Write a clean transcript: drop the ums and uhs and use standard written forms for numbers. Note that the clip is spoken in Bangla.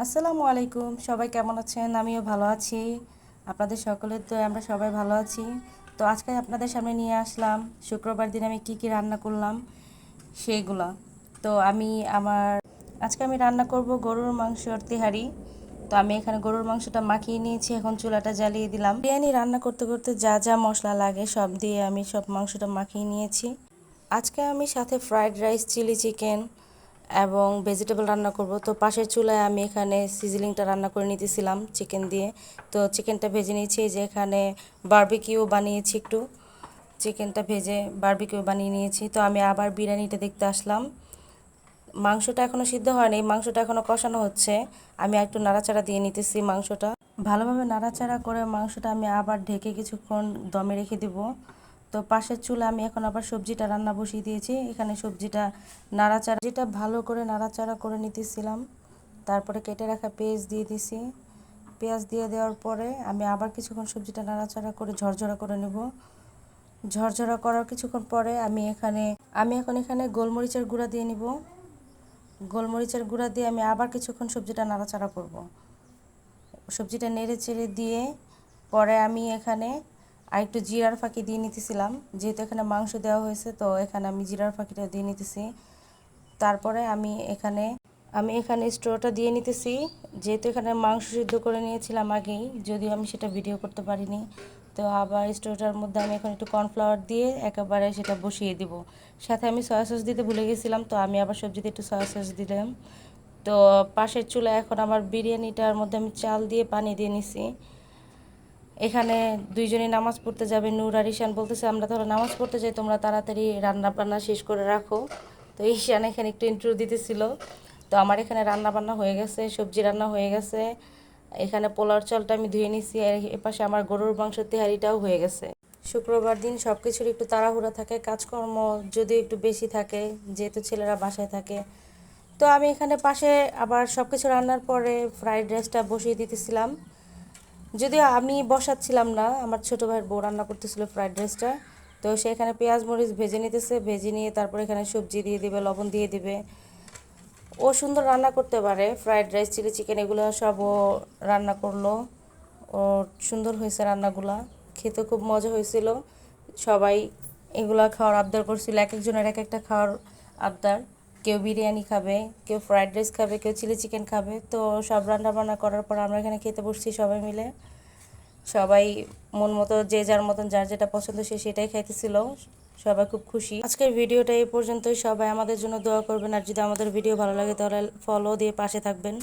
আসসালামু আলাইকুম, সবাই কেমন আছেন? আমিও ভালো আছি। আপনাদের সকলের তো আমরা সবাই ভালো আছি। তো আজকে আপনাদের সামনে নিয়ে আসলাম শুক্রবার দিন আমি কি কি রান্না করলাম সেইগুলা। তো আজকে আমি রান্না করব গরুর মাংসর তেহারি। তো আমি এখানে গরুর মাংসটা মাখিয়ে নিয়েছি, এখন চুলাটা জ্বালিয়ে দিলাম। বিরিয়ানি রান্না করতে করতে যা যা মশলা লাগে সব দিয়ে আমি সব মাংসটা মাখিয়ে নিয়েছি। আজকে আমি সাথে ফ্রাইড রাইস, চিলি চিকেন এবং ভেজিটেবল রান্না করব। তো পাশের চুলায় আমি এখানে সিজলিংটা রান্না করে নিতেছিলাম চিকেন দিয়ে। তো চিকেনটা ভেজে নিয়েছি, যে এখানে বারবিকিউ বানিয়েছি, একটু চিকেনটা ভেজে বারবিকিউ বানিয়ে নিয়েছি। তো আমি আবার বিরিয়ানিটা দেখতে আসলাম। মাংসটা এখনও সিদ্ধ হয়নি, মাংসটা এখনও কষানো হচ্ছে। আমি একটু নাড়াচাড়া দিয়ে নিতেছি মাংসটা। ভালোভাবে নাড়াচাড়া করে মাংসটা আমি আবার ঢেকে কিছুক্ষণ দমে রেখে দেব। তো পাশের চুলা আমি এখন আবার সবজিটা রান্না বসিয়ে দিয়েছি। এখানে যেটা ভালো করে নাড়াচাড়া করে নিতেছিলাম। তারপরে কেটে রাখা পেঁয়াজ দিয়ে দিছি। পেঁয়াজ দিয়ে দেওয়ার পরে আমি আবার কিছুক্ষণ সবজিটা নাড়াচাড়া করে ঝরঝরা করে নেব। ঝরঝরা করার কিছুক্ষণ পরে আমি এখন এখানে গোলমরিচের গুঁড়া দিয়ে নিব। গোলমরিচের গুঁড়া দিয়ে আমি আবার কিছুক্ষণ সবজিটা নাড়াচাড়া করব। সবজিটা নেড়ে চেড়ে দিয়ে পরে আমি এখানে আরেকটু জিরার ফাঁকি দিয়ে নিতেছিলাম, যেহেতু এখানে মাংস দেওয়া হয়েছে। তো এখানে আমি জিরার ফাঁকিটা দিয়ে নিতেছি। তারপরে আমি এখানে স্টোরটা দিয়ে নিতেছি, যেহেতু এখানে মাংস সিদ্ধ করে নিয়েছিলাম আগেই, যদিও আমি সেটা ভিডিও করতে পারিনি। তো আবার স্টোরটার মধ্যে আমি এখন একটু কর্নফ্লাওয়ার দিয়ে একেবারে সেটা বসিয়ে দিব। সাথে আমি সয়া সস দিতে ভুলে গেছিলাম, তো আমি আবার সবজিতে একটু সয়া সস দিলাম। তো পাশের চুলায় এখন আমার বিরিয়ানিটার মধ্যে আমি চাল দিয়ে পানি দিয়ে নিছি। এখানে দুইজনই নামাজ পড়তে যাবে, নূর আর ঈশান বলতেছে আমরা ধরো নামাজ পড়তে যাই, তোমরা তাড়াতাড়ি রান্না বান্না শেষ করে রাখো। তো ঈশান এখানে একটু ইন্ট্রো দিতেছিল। তো আমার এখানে রান্না বান্না হয়ে গেছে, সবজি রান্না হয়ে গেছে। এখানে পোলার চালটা আমি ধুয়ে নিছি, আর এপাশে আমার গরুর মাংসের তেহারিটাও হয়ে গেছে। শুক্রবার দিন সব কিছুর একটু তাড়াহুড়া থাকে, কাজকর্ম যদি একটু বেশি থাকে, যেহেতু ছেলেরা বাসায় থাকে। তো আমি এখানে পাশে আবার সব কিছু রান্নার পরে ফ্রাইড রাইসটা বসিয়ে দিতেছিলাম। যদিও আমি বসাচ্ছিলাম না, আমার ছোটো ভাইয়ের বউ রান্না করতেছিল ফ্রাইড রাইসটা। তো সে এখানে পেঁয়াজ মরিচ ভেজে নিতেছে, ভেজে নিয়ে তারপর এখানে সবজি দিয়ে দিবে, লবণ দিয়ে দিবে। ও সুন্দর রান্না করতে পারে, ফ্রাইড রাইস, চিলি চিকেন এগুলো সব ও রান্না করলো। ও সুন্দর হয়েছে রান্নাগুলা, খেতে খুব মজা হয়েছিল। সবাই এগুলা খাওয়ার আবদার করছিল, এক একজনের এক একটা খাওয়ার আবদার। কেউ বিরিয়ানি খাবে, কেউ ফ্রাইড রাইস খাবে, কেউ চিলি চিকেন খাবে। তো সব রান্না বান্না করার পর আমরা এখানে খেতে বসছি সবাই মিলে। সবাই মন মতো, যে যার মতন যার যেটা পছন্দ সে সেটাই খাইতেছিল। সবাই খুব খুশি। আজকের ভিডিওটা এই পর্যন্তই। সবাই আমাদের জন্য দোয়া করবেন, আর যদি আমাদের ভিডিও ভালো লাগে তাহলে ফলো দিয়ে পাশে থাকবেন।